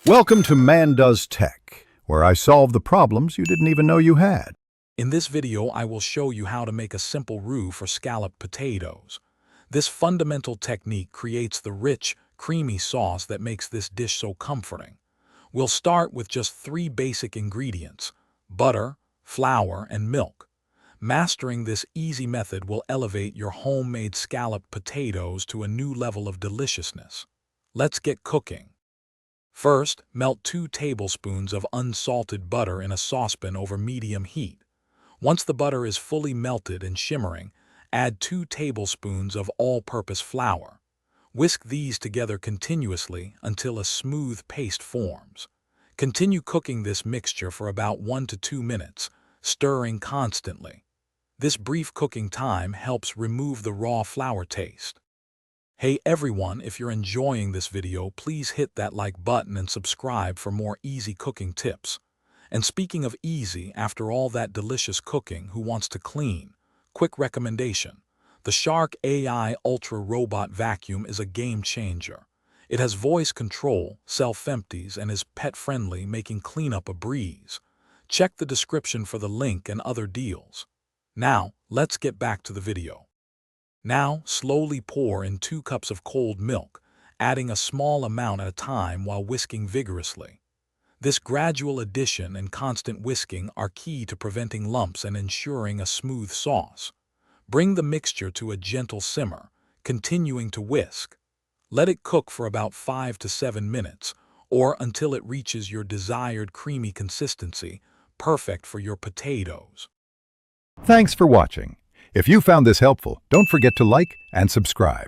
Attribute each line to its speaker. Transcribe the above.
Speaker 1: Welcome to Man Does Tech, where I solve the problems you didn't even know you had.
Speaker 2: In this video, I will show you how to make a simple roux for scalloped potatoes. This fundamental technique creates the rich, creamy sauce that makes this dish so comforting. We'll start with just 3 basic ingredients: butter, flour, and milk. Mastering this easy method will elevate your homemade scalloped potatoes to a new level of deliciousness. Let's get cooking. First, melt 2 tablespoons of unsalted butter in a saucepan over medium heat. Once the butter is fully melted and shimmering, add 2 tablespoons of all-purpose flour. Whisk these together continuously until a smooth paste forms. Continue cooking this mixture for about 1 to 2 minutes, stirring constantly. This brief cooking time helps remove the raw flour taste. Hey everyone, if you're enjoying this video, please hit that like button and subscribe for more easy cooking tips. And speaking of easy, after all that delicious cooking, who wants to clean? Quick recommendation: the Shark AI Ultra Robot Vacuum is a game changer. It has voice control, self-empties, and is pet-friendly, making cleanup a breeze. Check the description for the link and other deals. Now, let's get back to the video. Now, slowly pour in 2 cups of cold milk, adding a small amount at a time while whisking vigorously. This gradual addition and constant whisking are key to preventing lumps and ensuring a smooth sauce. Bring the mixture to a gentle simmer, continuing to whisk. Let it cook for about 5 to 7 minutes, or until it reaches your desired creamy consistency, perfect for your potatoes.
Speaker 1: Thanks for watching. If you found this helpful, don't forget to like and subscribe.